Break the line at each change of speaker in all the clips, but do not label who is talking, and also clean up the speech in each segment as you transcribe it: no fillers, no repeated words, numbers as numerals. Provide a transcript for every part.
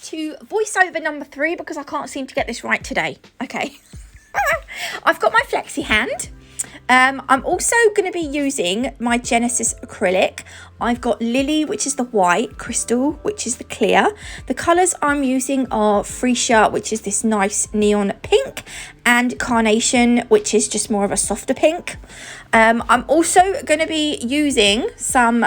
to voiceover number 3 because I can't seem to get this right today. Okay. I've got my flexi hand. I'm also going to be using my Genesis acrylic. I've got Lily, which is the white, Crystal, which is the clear. The colours I'm using are Freesia, which is this nice neon pink, and Carnation, which is just more of a softer pink. I'm also going to be using some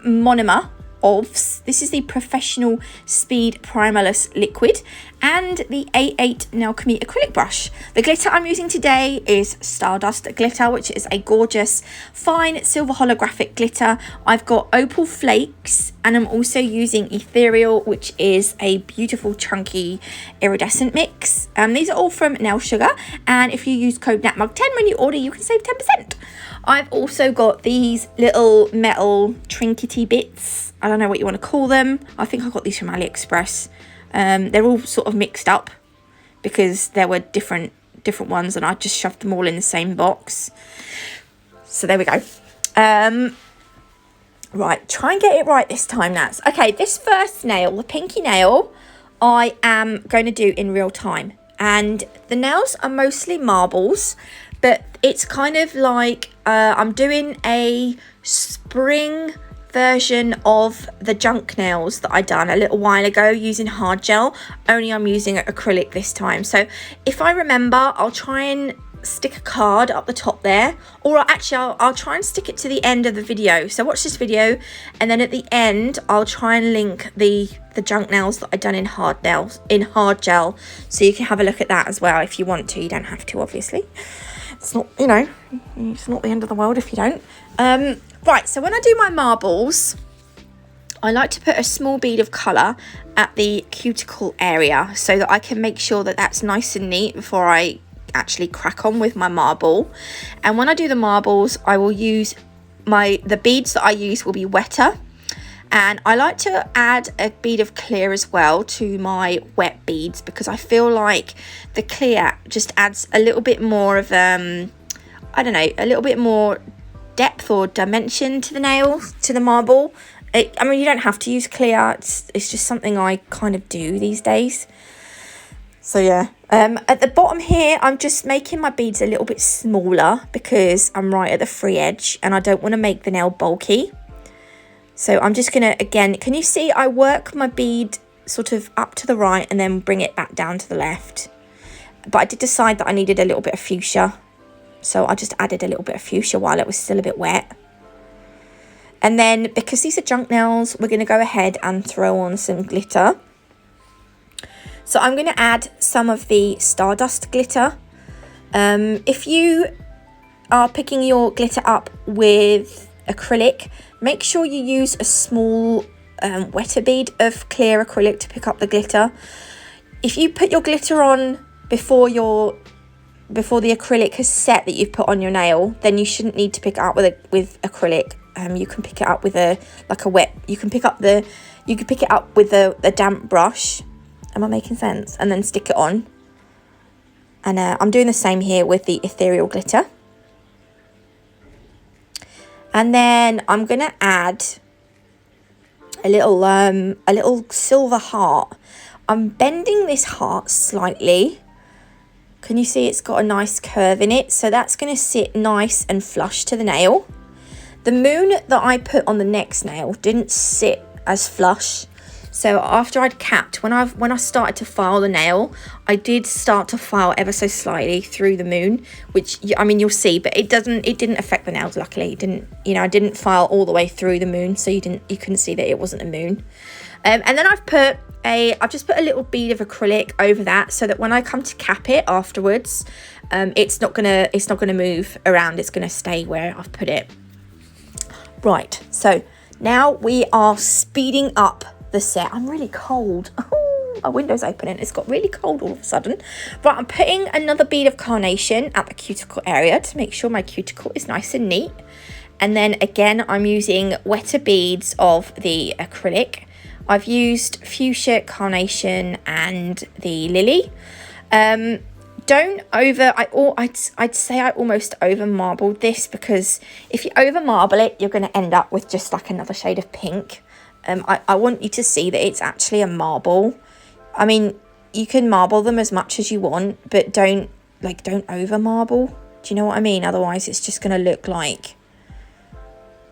monomer OVS. This is the Professional Speed Primerless Liquid and the A8 Nailchemy acrylic brush. The glitter I'm using today is Stardust Glitter, which is a gorgeous fine silver holographic glitter. I've got Opal Flakes, and I'm also using Ethereal, which is a beautiful chunky iridescent mix. These are all from Nail Sugar, and if you use code NATMUG10 when you order, you can save 10%. I've also got these little metal trinkety bits. I don't know what you want to call them. I think I got these from AliExpress. They're all sort of mixed up because there were different ones, and I just shoved them all in the same box. So there we go. Right, try and get it right this time, Nats. Okay, this first nail, the pinky nail, I am going to do in real time. And the nails are mostly marbles, but it's kind of like I'm doing a spring version of the junk nails that I done a little while ago using hard gel, only I'm using acrylic this time. So if I remember, I'll try and stick a card up the top there, or actually I'll try and stick it to the end of the video. So watch this video, and then at the end I'll try and link the junk nails that I done in hard gel, so you can have a look at that as well if you want to. You don't have to, obviously. It's not, you know, it's not the end of the world if you don't. Right, so when I do my marbles, I like to put a small bead of colour at the cuticle area so that I can make sure that that's nice and neat before I actually crack on with my marble. And when I do the marbles, I will use the beads that I use will be wetter, and I like to add a bead of clear as well to my wet beads because I feel like the clear just adds a little bit more of I don't know, a little bit more depth or dimension to the nail, to the marble. I mean, you don't have to use clear, it's just something I kind of do these days. So yeah, at the bottom here, I'm just making my beads a little bit smaller because I'm right at the free edge and I don't want to make the nail bulky. So I'm just gonna, again, can you see I work my bead sort of up to the right and then bring it back down to the left. But I did decide that I needed a little bit of fuchsia, so I just added a little bit of fuchsia while it was still a bit wet. And then because these are junk nails, we're going to go ahead and throw on some glitter. So I'm going to add some of the Stardust glitter. If you are picking your glitter up with acrylic, make sure you use a small wetter bead of clear acrylic to pick up the glitter. If you put your glitter on before the acrylic has set that you've put on your nail, then you shouldn't need to pick it up with acrylic. You can pick it up with you can pick it up with a damp brush. Am I making sense? And then stick it on. And I'm doing the same here with the ethereal glitter. And then I'm gonna add a little silver heart. I'm bending this heart slightly. Can you see it's got a nice curve in it? So that's going to sit nice and flush to the nail. The moon that I put on the next nail didn't sit as flush. So after I'd capped, when I started to file the nail, I did start to file ever so slightly through the moon, which, I mean, you'll see, but it didn't affect the nails, luckily. It didn't, you know, I didn't file all the way through the moon, so you couldn't see that it wasn't a moon. And then I've just put a little bead of acrylic over that so that when I come to cap it afterwards, it's not gonna move around. It's gonna stay where I've put it. Right, so now we are speeding up the set. I'm really cold. My window's open and it's got really cold all of a sudden. Right, I'm putting another bead of carnation at the cuticle area to make sure my cuticle is nice and neat. And then again, I'm using wetter beads of the acrylic. I've used fuchsia, carnation, and the lily. I'd say I almost over marbled this, because if you over marble it, you're going to end up with just like another shade of pink. I want you to see that it's actually a marble. I mean, you can marble them as much as you want, but don't over marble. Do you know what I mean? Otherwise it's just going to look like,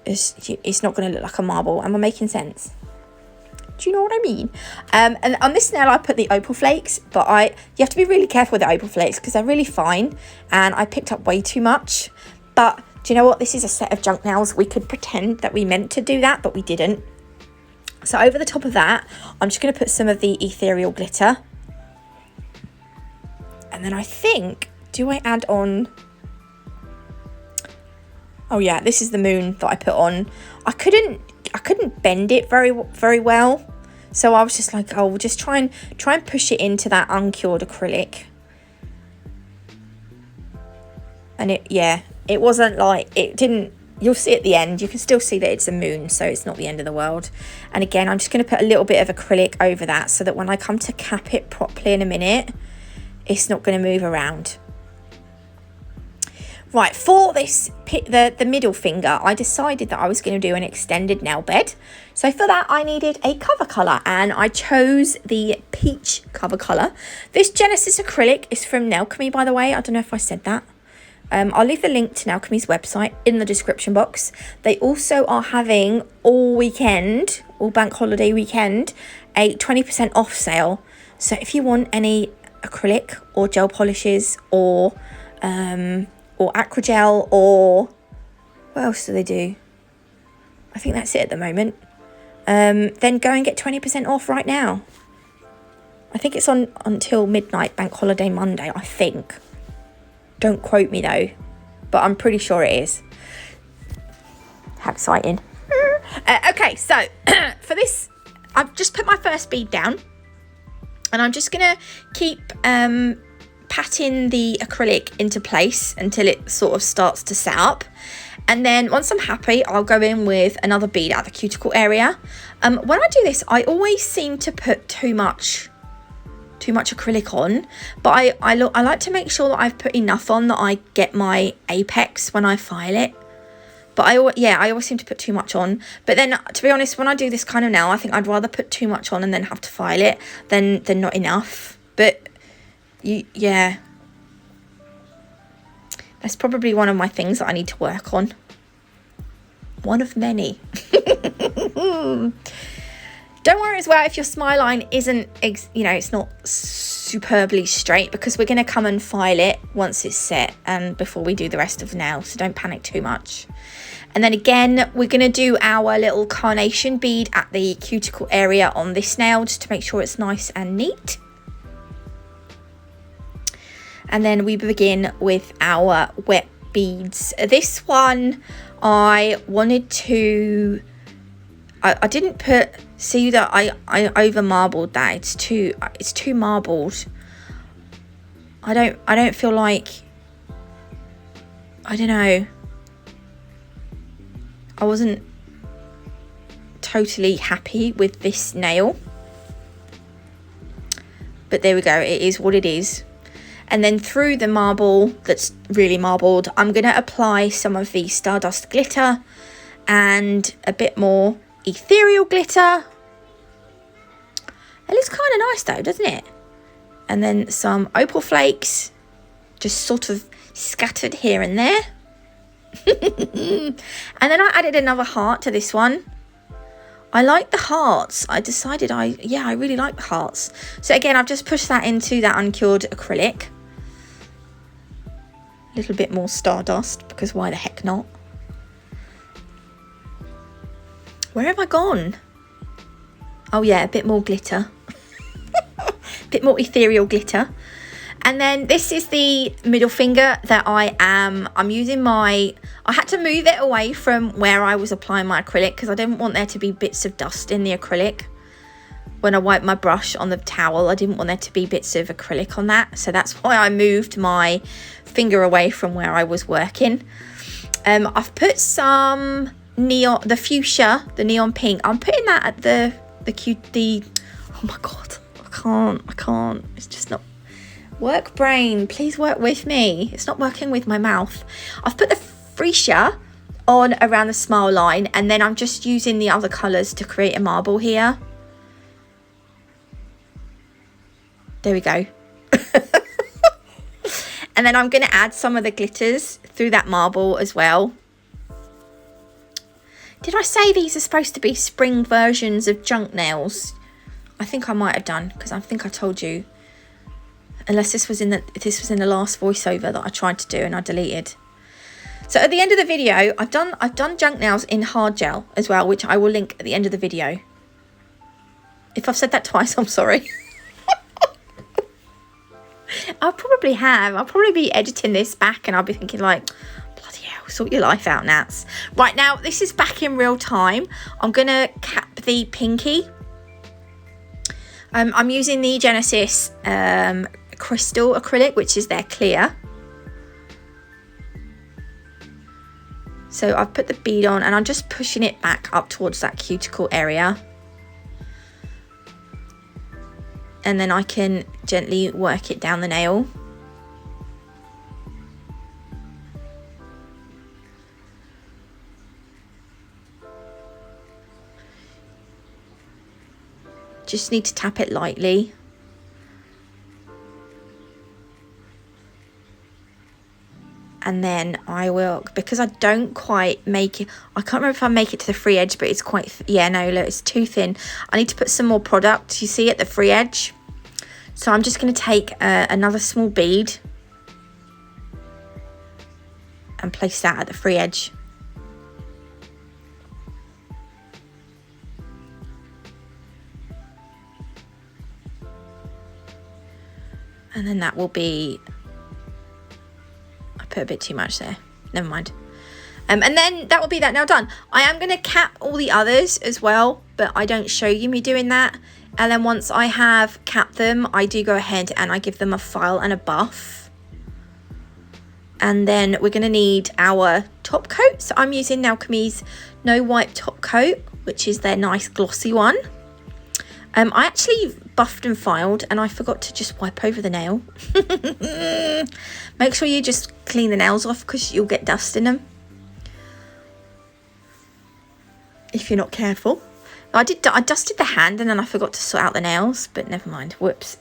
it's not going to look like a marble. Am I making sense? Do you know what I mean? And on this nail I put the opal flakes, but you have to be really careful with the opal flakes because they're really fine, and I picked up way too much. But do you know what? This is a set of junk nails. We could pretend that we meant to do that, but we didn't. So over the top of that, I'm just going to put some of the ethereal glitter. And then I think, do I add on... Oh yeah, this is the moon that I put on. I couldn't bend it very well. So I was just like, oh, we'll just try and push it into that uncured acrylic. And it wasn't like, it didn't, you'll see at the end, you can still see that it's a moon, so it's not the end of the world. And again, I'm just going to put a little bit of acrylic over that so that when I come to cap it properly in a minute, it's not going to move around. Right, for this, the middle finger, I decided that I was going to do an extended nail bed. So for that, I needed a cover colour, and I chose the peach cover colour. This Genesis acrylic is from Nailchemy, by the way. I don't know if I said that. I'll leave the link to Nailchemy's website in the description box. They also are having all bank holiday weekend, a 20% off sale. So if you want any acrylic or gel polishes or acrygel, or what else do they do? I think that's it at the moment. Then go and get 20% off right now. I think it's on until midnight, bank holiday Monday, I think. Don't quote me though, but I'm pretty sure it is. How exciting. Okay, so for this, I've just put my first bead down, and I'm just gonna keep patting the acrylic into place until it sort of starts to set up. And then once I'm happy, I'll go in with another bead at the cuticle area. When I do this, I always seem to put too much acrylic on, but I like to make sure that I've put enough on that I get my apex when I file it. But I always seem to put too much on. But then, to be honest, when I do this kind of nail, I think I'd rather put too much on and then have to file it than not enough. But yeah, that's probably one of my things that I need to work on. One of many. Don't worry as well if your smile line isn't, it's not superbly straight, because we're going to come and file it once it's set and before we do the rest of the nail, so don't panic too much. And then again, we're going to do our little carnation bead at the cuticle area on this nail, just to make sure it's nice and neat. And then we begin with our wet beads. This one, I wanted to... I didn't put... See that I over marbled that. It's too marbled. I don't feel like... I don't know. I wasn't totally happy with this nail. But there we go. It is what it is. And then through the marble that's really marbled, I'm going to apply some of the Stardust glitter and a bit more ethereal glitter. It looks kind of nice though, doesn't it? And then some opal flakes, just sort of scattered here and there. And then I added another heart to this one. I like the hearts. I decided I really like the hearts. So again, I've just pushed that into that uncured acrylic. A little bit more Stardust, because why the heck not? Where have I gone? Oh yeah, a bit more glitter. A bit more ethereal glitter. And then this is the middle finger that I'm using I had to move it away from where I was applying my acrylic, because I didn't want there to be bits of dust in the acrylic. When I wiped my brush on the towel, I didn't want there to be bits of acrylic on that. So that's why I moved my finger away from where I was working. I've put some neon, the fuchsia, the neon pink. I'm putting that at the oh my god, I can't. It's just not. Work brain, please work with me. It's not working with my mouth. I've put the fuchsia on around the smile line, and then I'm just using the other colours to create a marble here. There we go. And then I'm going to add some of the glitters through that marble as well. Did I say these are supposed to be spring versions of junk nails? I think I might have done, because I think I told you. Unless this was in the last voiceover that I tried to do and I deleted. So at the end of the video, I've done junk nails in hard gel as well, which I will link at the end of the video. If I've said that twice, I'm sorry. I probably have. I'll probably be editing this back and I'll be thinking like, bloody hell, sort your life out, Nats. Right, now, this is back in real time. I'm going to cap the pinky. I'm using the Genesis crystal acrylic, which is their clear. So I've put the bead on and I'm just pushing it back up towards that cuticle area. And then I can gently work it down the nail. Just need to tap it lightly. And then I will, because I don't quite make it, I can't remember if I make it to the free edge, but it's quite, yeah, no, look, it's too thin. I need to put some more product, you see, at the free edge. So I'm just going to take another small bead and place that at the free edge. And then that will be, I put a bit too much there, never mind. And then that will be that nail done. I am going to cap all the others as well, but I don't show you me doing that. And then once I have capped them, I do go ahead and I give them a file and a buff. And then we're going to need our top coat. So I'm using Nailchemy's No Wipe top coat, which is their nice glossy one. I actually buffed and filed and I forgot to just wipe over the nail. Make sure you just clean the nails off because you'll get dust in them if you're not careful. I dusted the hand and then I forgot to sort out the nails, but never mind. Whoops.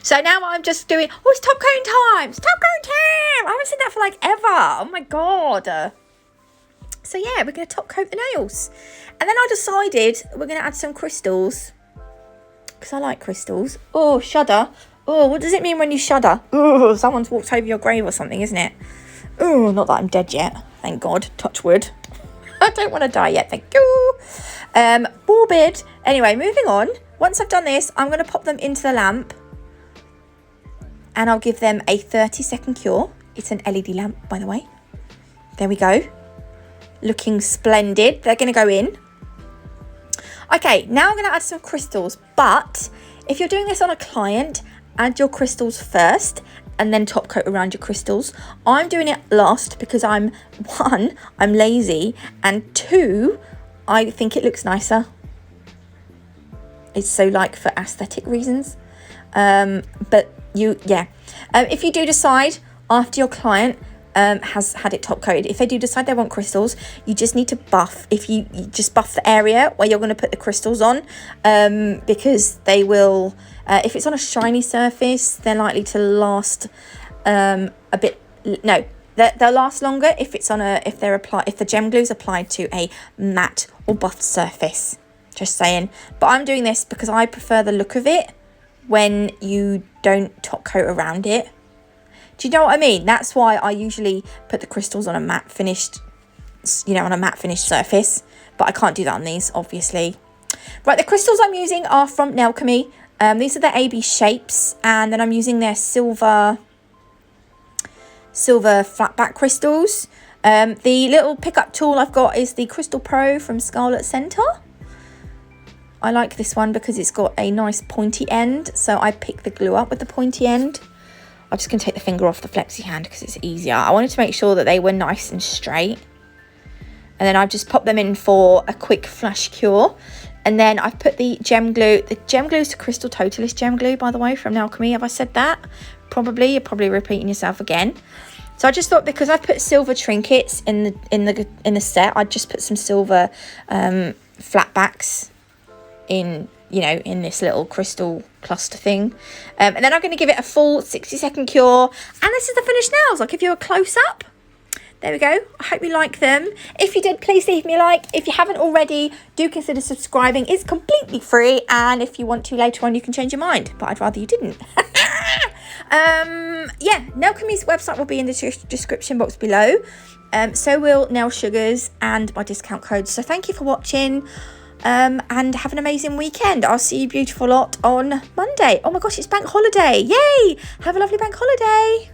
So now I'm just doing, oh, it's top coating time. It's top coating time. I haven't said that for like ever. Oh my God. So yeah, we're going to top coat the nails. And then I decided we're going to add some crystals. Because I like crystals. Oh, shudder. Oh, what does it mean when you shudder? Oh, someone's walked over your grave or something, isn't it? Oh, not that I'm dead yet. Thank God. Touch wood. I don't want to die yet. Thank you. Morbid. Anyway, moving on. Once I've done this, I'm going to pop them into the lamp. And I'll give them a 30-second cure. It's an LED lamp, by the way. There we go. Looking splendid. They're going to go in. Okay, now I'm going to add some crystals, but if you're doing this on a client, add your crystals first and then top coat around your crystals. I'm doing it last because I'm lazy, and 2, I think it looks nicer. It's so like for aesthetic reasons. But if you do decide after your client has had it top coated, if they do decide they want crystals, you just need to buff. You just buff the area where you're going to put the crystals on, because they will, if it's on a shiny surface, they're likely to last a bit. No, they'll last longer if it's on if the gem glue is applied to a matte or buffed surface. Just saying. But I'm doing this because I prefer the look of it when you don't top coat around it. Do you know what I mean? That's why I usually put the crystals on a matte finished, surface. But I can't do that on these, obviously. Right, the crystals I'm using are from Nailchemy. These are the AB shapes. And then I'm using their silver flat back crystals. The little pickup tool I've got is the Crystal Pro from Scarlet Centre. I like this one because it's got a nice pointy end. So I pick the glue up with the pointy end. I'm just going to take the finger off the flexi hand because it's easier. I wanted to make sure that they were nice and straight. And then I've just popped them in for a quick flash cure. And then I've put the gem glue. The gem glue is the Crystal Totalist gem glue, by the way, from Nailchemy. Have I said that? Probably. You're probably repeating yourself again. So I just thought, because I've put silver trinkets in the set, I'd just put some silver flat backs in, you know, in this little crystal cluster thing. And then I'm going to give it a full 60-second cure. And this is the finished nails. I'll give you a close-up. There we go. I hope you like them. If you did, please leave me a like. If you haven't already, do consider subscribing. It's completely free. And if you want to later on, you can change your mind. But I'd rather you didn't. Yeah, Nailchemy's website will be in the description box below. So will Nail Sugars and my discount codes. So thank you for watching. And have an amazing weekend. I'll see you beautiful lot on Monday. Oh my gosh, it's bank holiday. Yay! Have a lovely bank holiday.